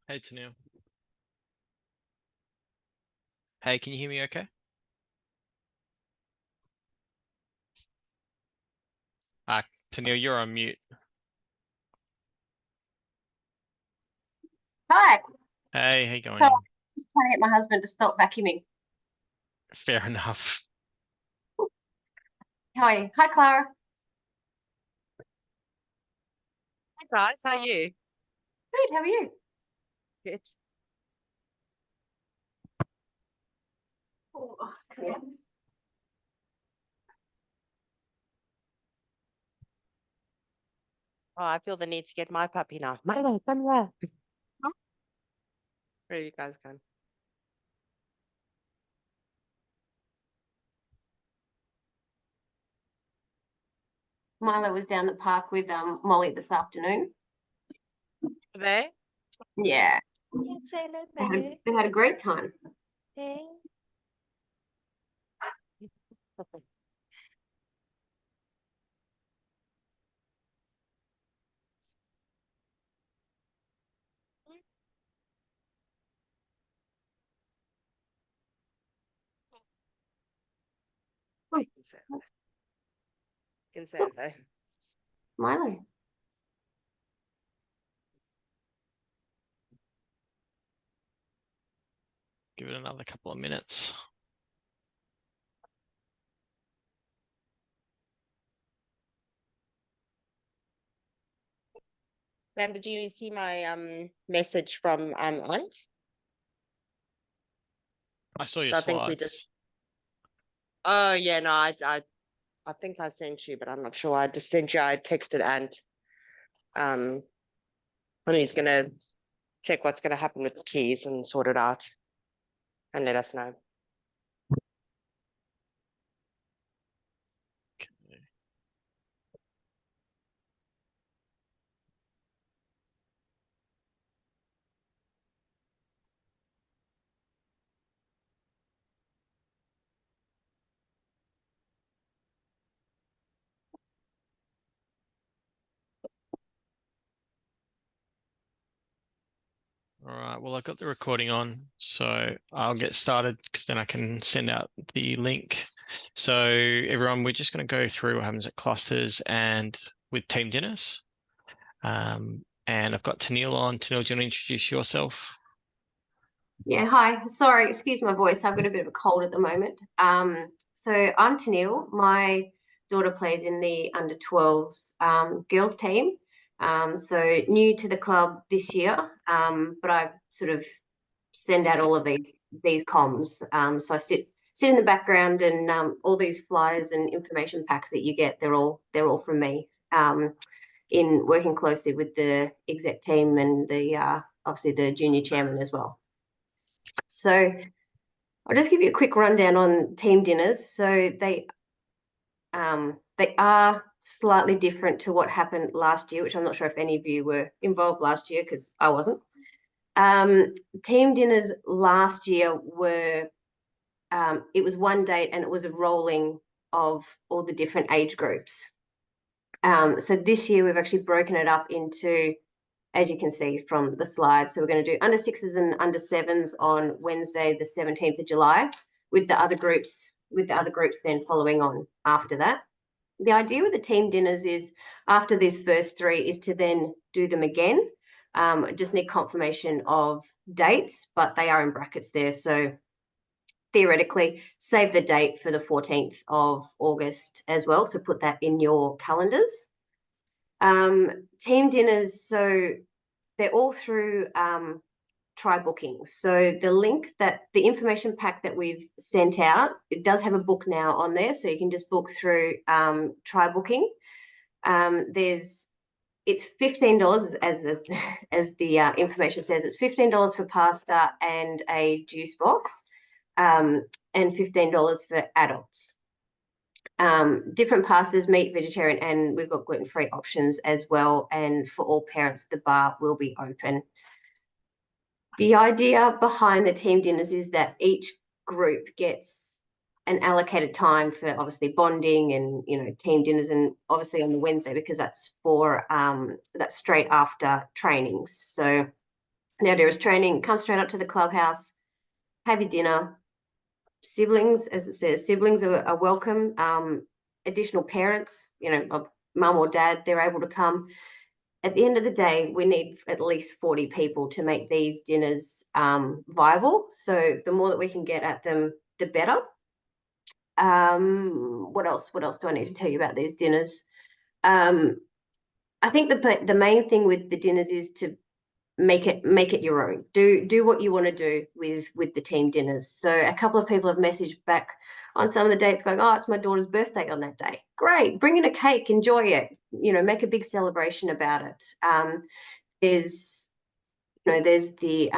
Hey, Tennille. Hey, can you hear me okay? Ah, Tennille, you're on mute. Hi. Hey, how you So I'm going? just trying to get my husband to stop vacuuming. Fair enough. How are you? Hi, Clara. Hi guys, how are you? Good. How are you? Good. Oh, come here. Oh, I feel the need to get my puppy now. Milo, come here. Where are you guys going? Milo was down the park with Molly this afternoon. There? Yeah, Yes, hello, they had a great time. Hey. Oh, Conservo. Milo. Give it another couple of minutes. Sam, did you see my message from Aunt? I saw your So I think we just. slides. Oh yeah, no, I think I sent you, but I'm not sure. I just sent you. I texted Aunt. And he's gonna check what's gonna happen with the keys and sort it out, and let us know. Okay. All right, well, I've got the recording on, so I'll get started because then I can send out the link. So everyone, we're just going to go through what happens at clusters and with team dinners. And I've got Tennille on. Tennille, do you want to introduce yourself? Yeah, hi. Sorry, excuse my voice. I've got a bit of a cold at the moment. So I'm Tennille. My daughter plays in the under 12s girls team. So new to the club this year, but I sort of send out all of these comms. So I sit in the background, and all these flyers and information packs that you get, they're all from me. In working closely with the exec team and the obviously the junior chairman as well. So I'll just give you a quick rundown on team dinners. So they are slightly different to what happened last year, which I'm not sure if any of you were involved last year because I wasn't. Team dinners last year were it was one date and it was a rolling of all the different age groups. So this year we've actually broken it up into, as you can see from the slide. So we're going to do under sixes and under sevens on Wednesday, the 17th of July, with the other groups then following on after that. The idea with the team dinners is after these first three is to then do them again. Just need confirmation of dates, but they are in brackets there. So theoretically, save the date for the 14th of August as well. So put that in your calendars. Team dinners, so they're all through Try Bookings. So the information pack that we've sent out, it does have a book now on there, so you can just book through Try Booking. It's $15 as the information says. It's $15 for pasta and a juice box, and $15 for adults. Different pastas, meat, vegetarian, and we've got gluten-free options as well. And for all parents, the bar will be open. The idea behind the team dinners is that each group gets an allocated time for obviously bonding and team dinners, and obviously on the Wednesday because that's straight after trainings. So The idea is training, come straight up to the clubhouse, have your dinner. Siblings, as it says, siblings are welcome. Additional parents, you know, of mum or dad, they're able to come. At the end of the day, we need at least 40 people to make these dinners viable. So the more that we can get at them, the better. What else? What else do I need to tell you about these dinners? I think the main thing with the dinners is to make it your own. Do what you want to do with the team dinners. So a couple of people have messaged back on some of the dates going, oh, it's my daughter's birthday on that day. Great, bring in a cake, enjoy it. You know, make a big celebration about it. There's there's the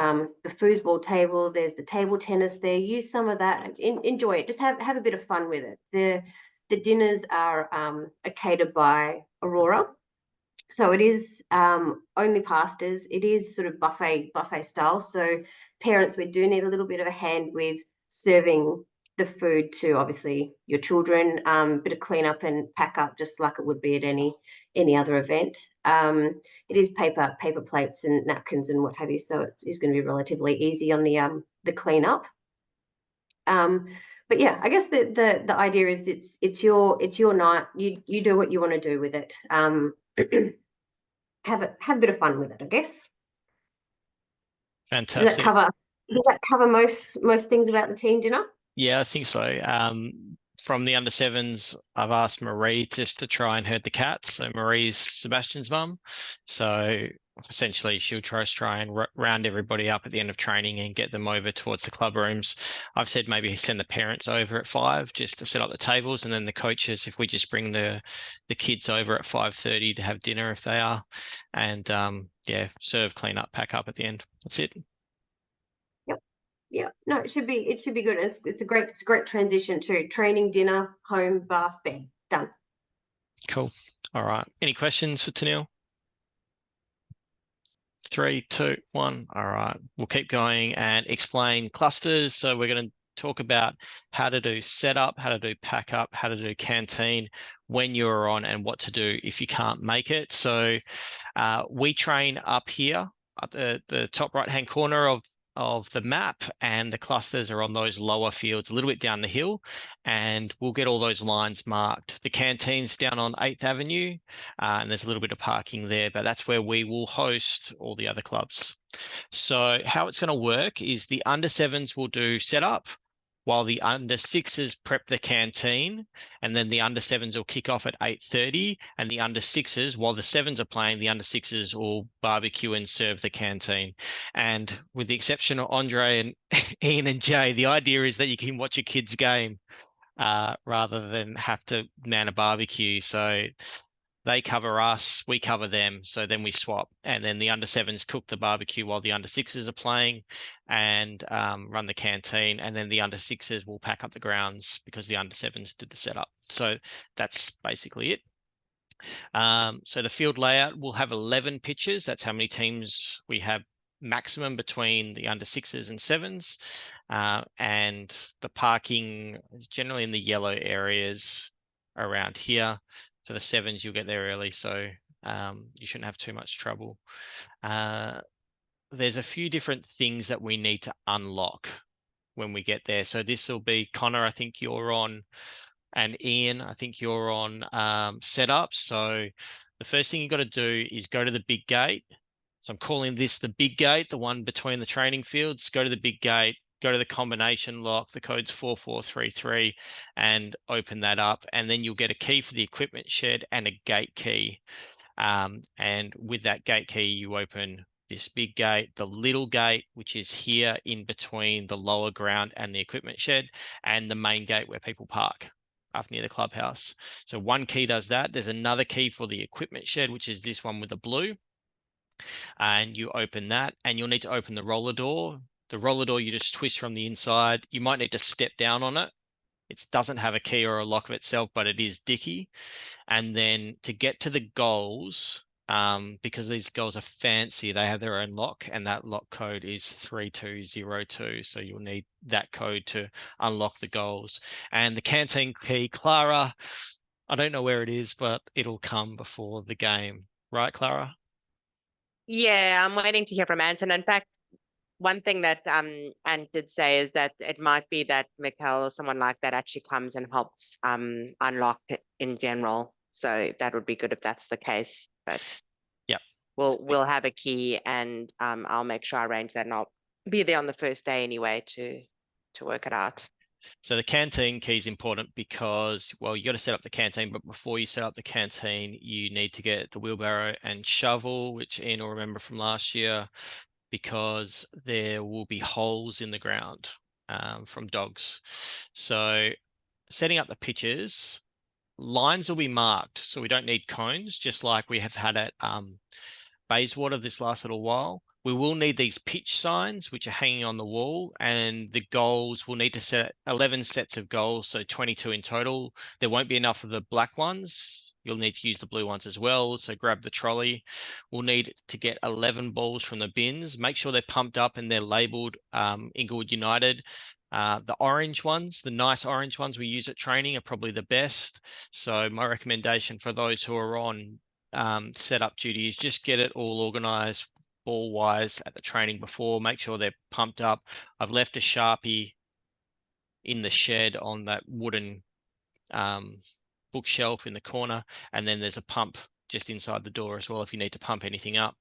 foosball table, there's the table tennis there. Use some of that, enjoy it. Just have a bit of fun with it. The dinners are catered by Aurora. So it is only pastas. It is sort of buffet style. So parents, we do need a little bit of a hand with serving the food to obviously your children. Bit of clean up and pack up, just like it would be at any other event. It is paper plates and napkins and what have you. So it's going to be relatively easy on the clean up. But yeah, I guess the idea is it's your night. You do what you want to do with it. Have a bit of fun with it, I guess. Fantastic. Does that cover most things about the team dinner? Yeah, I think so. From the under sevens, I've asked Marie just to try and herd the cats. So Marie's Sebastian's mum. So essentially she'll try and round everybody up at the end of training and get them over towards the club rooms. I've said maybe send the parents over at 5 just to set up the tables, and then the coaches, if we just bring the kids over at 5:30 to have dinner if they are, and yeah, serve, clean up, pack up at the end. That's it. Yeah, no, it should be good. It's a great transition to training, dinner, home, bath, bed. Done. Cool. All right. Any questions for Tennille? 3, 2, 1. All right. We'll keep going and explain clusters. So we're going to talk about how to do setup, how to do pack up, how to do canteen when you're on, and what to do if you can't make it. So we train up here at the top right-hand corner of the map, and the clusters are on those lower fields a little bit down the hill, and we'll get all those lines marked. The canteen's down on 8th Avenue, and there's a little bit of parking there, but that's where we will host all the other clubs. So how it's going to work is the under sevens will do setup, while the under sixes prep the canteen, and then the under sevens will kick off at 8:30, and the under sixes, while the sevens are playing, the under sixes will barbecue and serve the canteen. And with the exception of Andre and Ian and Jay, the idea is that you can watch your kids' game rather than have to man a barbecue. So they cover us, we cover them. So then we swap, and then the under sevens cook the barbecue while the under sixes are playing, and run the canteen. And then the under sixes will pack up the grounds because the under sevens did the setup. So that's basically it. So the field layout will have 11 pitches. That's how many teams we have maximum between the under sixes and sevens. And the parking is generally in the yellow areas around here. For the sevens, you'll get there early, so you shouldn't have too much trouble. There's a few different things that we need to unlock when we get there. So this will be Connor, I think you're on, and Ian, I think you're on setup. So the first thing you got to do is go to the big gate. So I'm calling this the big gate, the one between the training fields. Go to the big gate, go to the combination lock, the code's 4433, and open that up. And then you'll get a key for the equipment shed and a gate key. And with that gate key, you open this big gate, the little gate, which is here in between the lower ground and the equipment shed, and the main gate where people park up near the clubhouse. So one key does that. There's another key for the equipment shed, which is this one with the blue. And you open that, and you'll need to open the roller door. The roller door, you just twist from the inside. You might need to step down on it. It doesn't have a key or a lock of itself, but it is dicky. And then to get to the goals, because these goals are fancy, they have their own lock, and that lock code is 3202. So you'll need that code to unlock the goals. And the canteen key, Clara, I don't know where it is, but it'll come before the game. Right, Clara? Yeah, I'm waiting to hear from Anton. In fact, one thing that Ant did say is that it might be that Mikkel or someone like that actually comes and helps unlock it in general. So that would be good if that's the case. But Yep. we'll have a key, and I'll make sure I arrange that, and I'll be there on the first day anyway to work it out. So the canteen key is important because, well, you got to set up the canteen, but before you set up the canteen, you need to get the wheelbarrow and shovel, which Ian will remember from last year, because there will be holes in the ground from dogs. So setting up the pitches, lines will be marked, so we don't need cones, just like we have had at Bayswater this last little while. We will need these pitch signs, which are hanging on the wall, and the goals will need to set 11 sets of goals, so 22 in total. There won't be enough of the black ones. You'll need to use the blue ones as well, so grab the trolley. We'll need to get 11 balls from the bins. Make sure they're pumped up and they're labelled Inglewood United. The orange ones, the nice orange ones we use at training, are probably the best. So my recommendation for those who are on setup duty is just get it all organized ball wise at the training before. Make sure they're pumped up. I've left a Sharpie in the shed on that wooden bookshelf in the corner, and then there's a pump just inside the door as well if you need to pump anything up.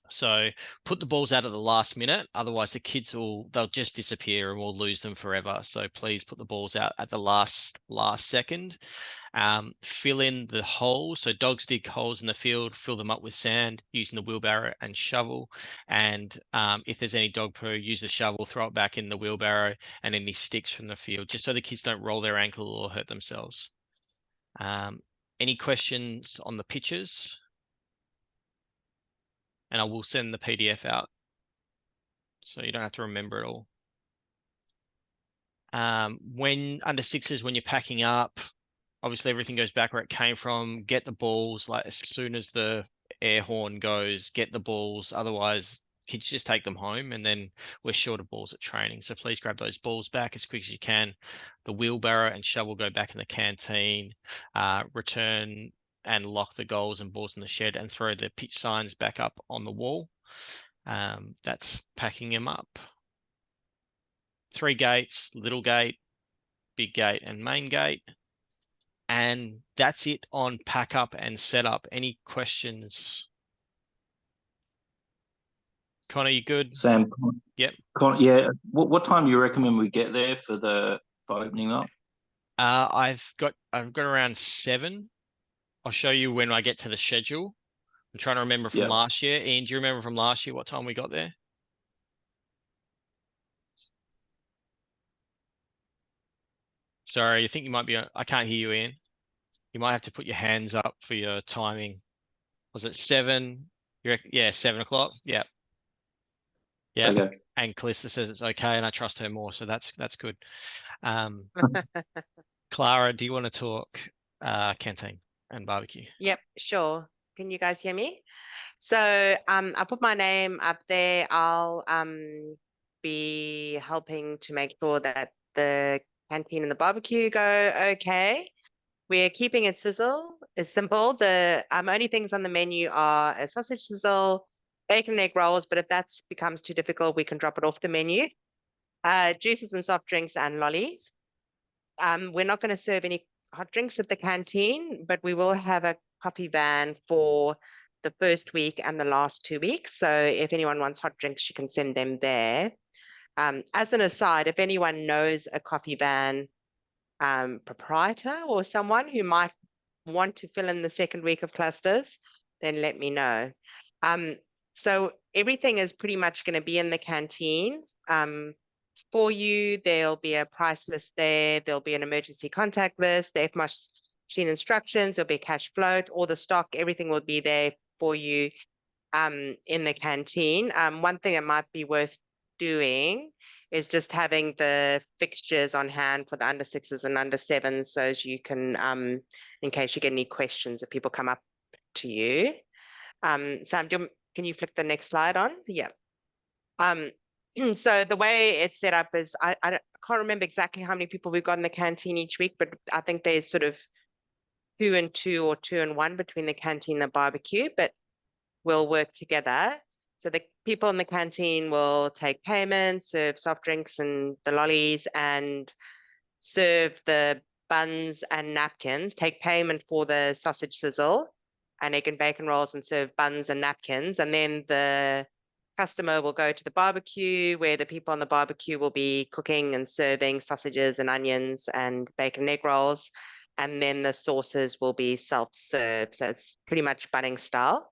So put the balls out at the last minute, otherwise the kids they'll just disappear and we'll lose them forever. So please put the balls out at the last second. Fill in the holes. So dogs dig holes in the field, fill them up with sand using the wheelbarrow and shovel. And if there's any dog poo, use the shovel, throw it back in the wheelbarrow and any sticks from the field, just so the kids don't roll their ankle or hurt themselves. Any questions on the pitches? And I will send the PDF out, so you don't have to remember it all. When under sixes, when you're packing up, obviously everything goes back where it came from. Get the balls, like as soon as the air horn goes, get the balls. Otherwise, kids just take them home, and then we're short of balls at training. So please grab those balls back as quick as you can. The wheelbarrow and shovel go back in the canteen. Return and lock the goals and balls in the shed, and throw the pitch signs back up on the wall. That's packing them up. 3 gates: little gate, big gate, and main gate. And that's it on pack up and setup. Any questions? Connor, you good? Sam. Yep. Yeah. What time do you recommend we get there for opening up? I've got around 7. I'll show you when I get to the schedule. I'm trying to remember from last year. Ian, do you remember from last year what time we got there? Sorry, I think you might be. I can't hear you, Ian. You might have to put your hands up for your timing. Was it 7? Yeah, 7 o'clock. Yeah. Yeah. Okay. And Calista says it's okay, and I trust her more, so that's good. Clara, do you want to talk canteen and barbecue? Yep, sure. Can you guys hear me? So I put my name up there. I'll be helping to make sure that the canteen and the barbecue go okay. We're keeping it sizzle. It's simple. The only things on the menu are a sausage sizzle, bacon and egg rolls, but if that becomes too difficult, we can drop it off the menu. Juices and soft drinks and lollies. We're not going to serve any hot drinks at the canteen, but we will have a coffee van for the first week and the last 2 weeks. So if anyone wants hot drinks, you can send them there. As an aside, if anyone knows a coffee van proprietor or someone who might want to fill in the second week of clusters, then let me know. So everything is pretty much going to be in the canteen. For you, there'll be a price list there. There'll be an emergency contact list, the FMOS machine instructions, there'll be a cash float, all the stock, everything will be there for you in the canteen. One thing that might be worth doing is just having the fixtures on hand for the under 6s and under 7s, so as you can, in case you get any questions if people come up to you. Sam, can you flick the next slide on? Yeah. So the way it's set up is, I can't remember exactly how many people we've got in the canteen each week, but I think there's sort of 2 and 2 or 2 and 1 between the canteen and the barbecue, but we'll work together. So the people in the canteen will take payment, serve soft drinks and the lollies, and serve the buns and napkins, take payment for the sausage sizzle and egg and bacon rolls, and serve buns and napkins. And then the customer will go to the barbecue, where the people on the barbecue will be cooking and serving sausages and onions and bacon and egg rolls. And then the sauces will be self-serve. So it's pretty much Bunnings style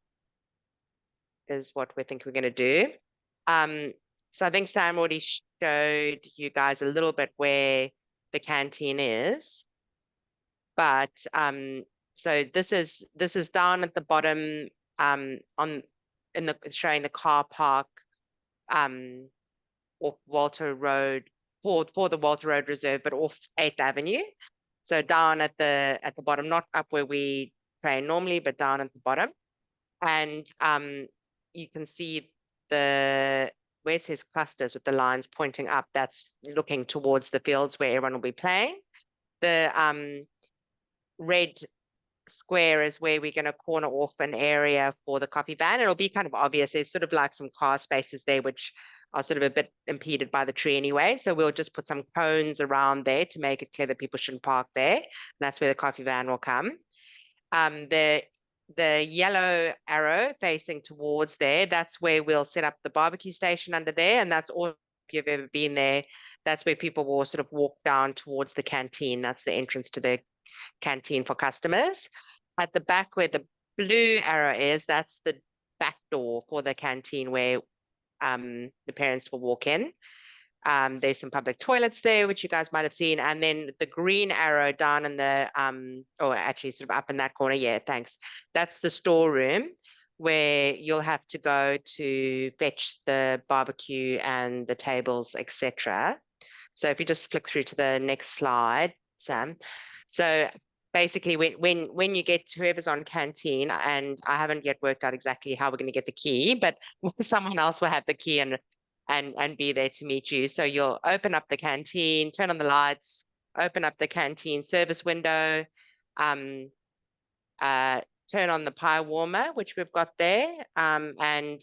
is what we think we're going to do. So I think Sam already showed you guys a little bit where the canteen is, but so this is down at the bottom showing the car park off Walter Road for the Walter Road Reserve, but off 8th Avenue. So down at the bottom, not up where we train normally, but down at the bottom. And you can see where it says clusters with the lines pointing up, that's looking towards the fields where everyone will be playing. The red square is where we're going to corner off an area for the coffee van. It'll be kind of obvious. There's sort of like some car spaces there, which are sort of a bit impeded by the tree anyway. So we'll just put some cones around there to make it clear that people shouldn't park there. And that's where the coffee van will come. The yellow arrow facing towards there, that's where we'll set up the barbecue station under there. And that's all, if you've ever been there, that's where people will sort of walk down towards the canteen. That's the entrance to the canteen for customers. At the back where the blue arrow is, that's the back door for the canteen where the parents will walk in. There's some public toilets there, which you guys might have seen. And then the green arrow down in the, or actually sort of up in that corner. Yeah, thanks. That's the storeroom where you'll have to go to fetch the barbecue and the tables, etc. So if you just flick through to the next slide, Sam. So basically when you get to whoever's on canteen, and I haven't yet worked out exactly how we're going to get the key, but someone else will have the key and be there to meet you. So you'll open up the canteen, turn on the lights, open up the canteen service window, turn on the pie warmer, which we've got there. And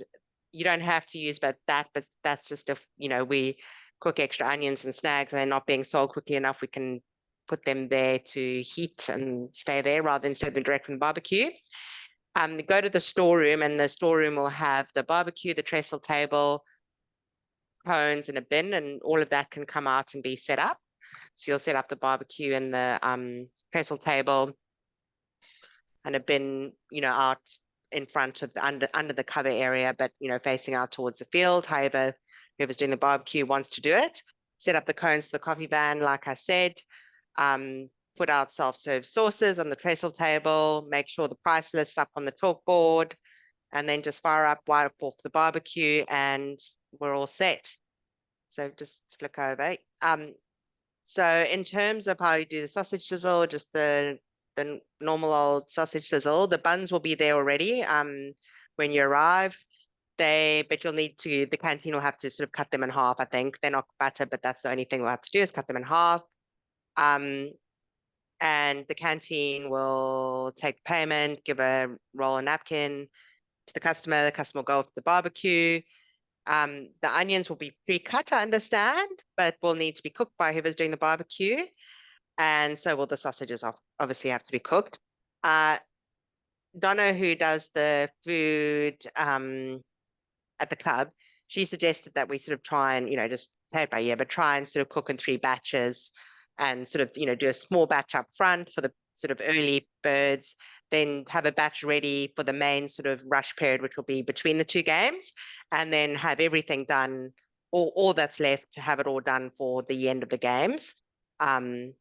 you don't have to use but that's just if, we cook extra onions and snags and they're not being sold quickly enough, we can put them there to heat and stay there rather than serving direct from the barbecue. Go to the storeroom, and the storeroom will have the barbecue, the trestle table, cones and a bin, and all of that can come out and be set up. So you'll set up the barbecue and the trestle table and a bin, out in front of under the cover area, but facing out towards the field. However, whoever's doing the barbecue wants to do it. Set up the cones for the coffee van, like I said. Put out self-serve sauces on the trestle table. Make sure the price list's up on the chalkboard, and then just fire up white for the barbecue, and we're all set. So just flick over. So in terms of how you do the sausage sizzle, just the normal old sausage sizzle, the buns will be there already when you arrive. But you'll need to, the canteen will have to sort of cut them in half, I think. They're not butter, but that's the only thing we'll have to do is cut them in half. And the canteen will take payment, give a roll and napkin to the customer will go to the barbecue. The onions will be pre-cut, I understand, but will need to be cooked by whoever's doing the barbecue. And so will the sausages obviously have to be cooked. Donna, who does the food at the club, she suggested that we sort of try and, just play it by ear, but try and sort of cook in 3 batches and sort of, do a small batch up front for the sort of early birds, then have a batch ready for the main sort of rush period, which will be between the 2 games, and then have everything done, all that's left to have it all done for the end of the games. I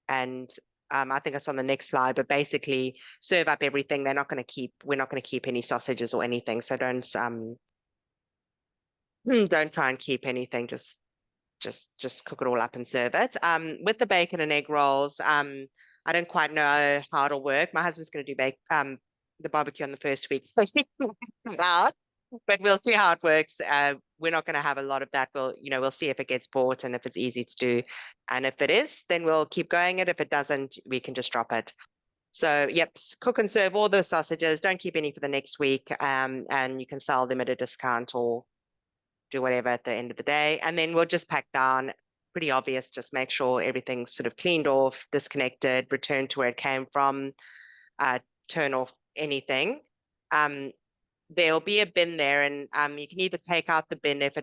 think it's on the next slide, but basically serve up everything. We're not going to keep any sausages or anything. So don't try and keep anything, just cook it all up and serve it. With the bacon and egg rolls, I don't quite know how it'll work. My husband's going to do the barbecue on the first week, so out, but we'll see how it works. We're not going to have a lot of that. We'll see if it gets bought and if it's easy to do. And if it is, then we'll keep going it. If it doesn't, we can just drop it. So yep, cook and serve all the sausages. Don't keep any for the next week. And you can sell them at a discount or do whatever at the end of the day. And then we'll just pack down. Pretty obvious. Just make sure everything's sort of cleaned off, disconnected, returned to where it came from. Turn off anything. There'll be a bin there, and you can either take out the bin if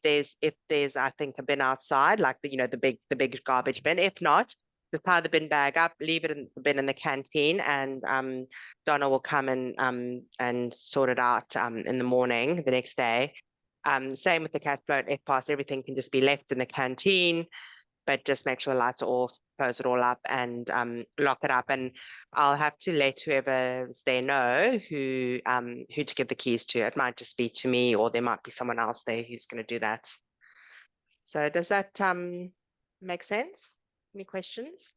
there's I think a bin outside, like the big garbage bin. If not, just tie the bin bag up, leave it in the bin in the canteen, and Donna will come and sort it out in the morning the next day. Same with the cash float, FPAS, everything can just be left in the canteen, but just make sure the lights are off, close it all up, and lock it up. And I'll have to let whoever's there know who to give the keys to. It might just be to me, or there might be someone else there who's going to do that. So does that make sense? Any questions?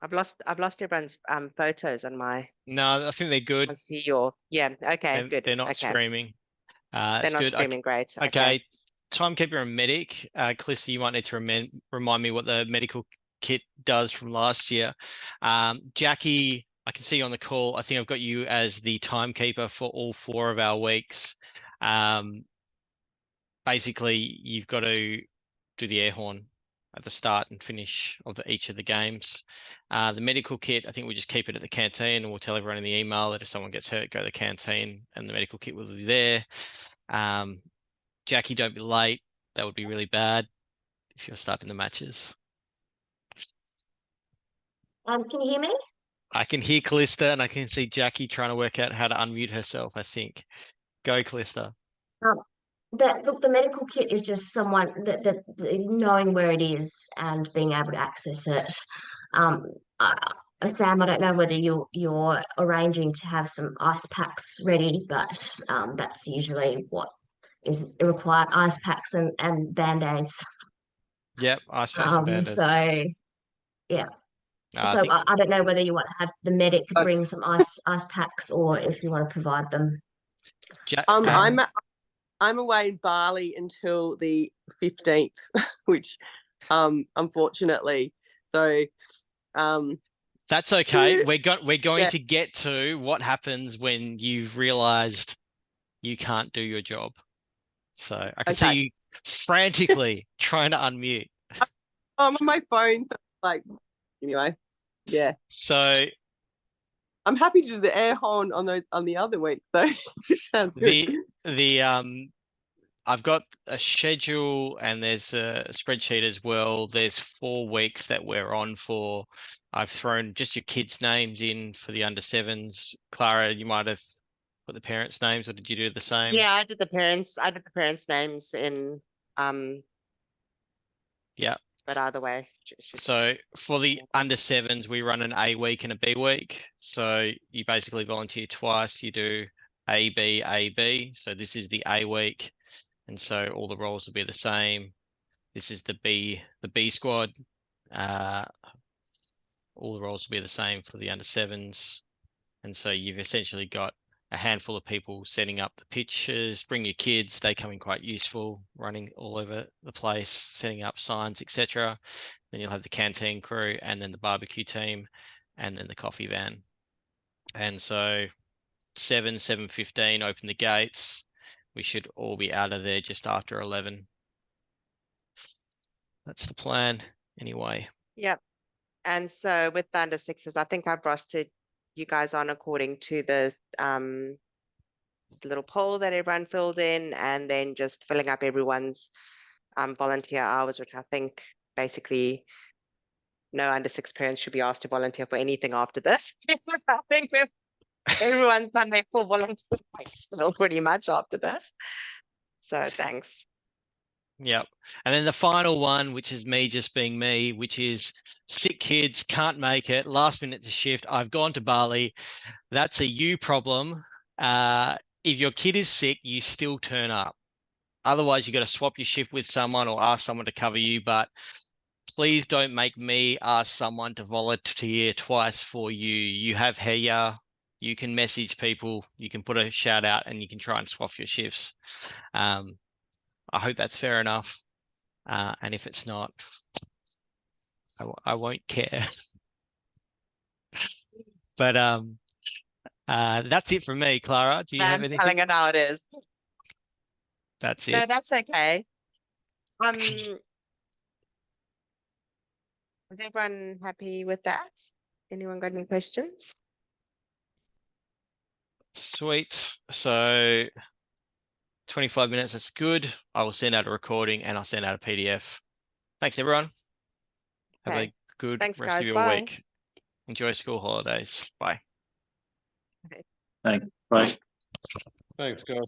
I've lost everyone's photos on my. No, I think they're good. I see your. Yeah. Okay. Good. They're not okay. streaming. They're It's not good. streaming. Great. Okay. Timekeeper and medic. Calista, you might need to remind me what the medical kit does from last year. Jackie, I can see you on the call. I think I've got you as the timekeeper for all 4 of our weeks. Basically, you've got to do the air horn at the start and finish of each of the games. The medical kit, I think we just keep it at the canteen, and we'll tell everyone in the email that if someone gets hurt, go to the canteen and the medical kit will be there. Jackie, don't be late. That would be really bad if you're starting the matches. Can you hear me? I can hear Callista, and I can see Jackie trying to work out how to unmute herself, I think. Go, Callista. Look, the medical kit is just someone that knowing where it is and being able to access it. Sam, I don't know whether you're arranging to have some ice packs ready, but that's usually what is required: ice packs and band-aids. Yep, ice packs and band-aids. So yeah. I think I don't know whether you want to have the medic bring some ice packs, or if you want to provide them. I'm away in Bali until the 15th, which unfortunately, so that's okay. We're going to get to what happens when you've realized you can't do your job. So I can see you frantically trying to unmute. I'm on my phone, so like anyway, yeah. So I'm happy to do the air horn on the other weeks, so it sounds good. I've got a schedule and there's a spreadsheet as well. There's 4 weeks that we're on for. I've thrown just your kids' names in for the under 7s. Clara, you might have put the parents' names, or did you do the same? Yeah, I did the parents' names in yeah. But either way. So for the under 7s, we run an A week and a B week. So you basically volunteer twice. You do A, B, A, B. So this is the A week. And so all the roles will be the same. This is the B squad. All the roles will be the same for the under 7s. And so you've essentially got a handful of people setting up the pitches. Bring your kids, they come in quite useful, running all over the place, setting up signs, etc. Then you'll have the canteen crew, and then the barbecue team, and then the coffee van. And so 7:15, open the gates. We should all be out of there just after 11. That's the plan anyway. Yep. And so with the under 6s, I think I've rostered you guys on according to the little poll that everyone filled in, and then just filling up everyone's volunteer hours, which I think basically no under 6 parents should be asked to volunteer for anything after this. I think everyone's done their full volunteer spill pretty much after this. So thanks. Yep. And then the final one, which is me just being me, which is sick kids, can't make it, last minute to shift. I've gone to Bali. That's a you problem. If your kid is sick, you still turn up. Otherwise, you got to swap your shift with someone or ask someone to cover you. But please don't make me ask someone to volunteer twice for you. You have Heya. You can message people. You can put a shout out, and you can try and swap your shifts. I hope that's fair enough. And if it's not, I won't care. But that's it from me, Clara. Do you have Man's telling anything? it how it is. That's No, it. that's okay. Is everyone happy with that? Anyone got any questions? Sweet. So 25 minutes, that's good. I will send out a recording and I'll send out a PDF. Thanks, everyone. Have a Okay. good Thanks, rest of guys. your Bye. week. Enjoy school holidays. Bye. Thanks. Bye. Thanks, guys.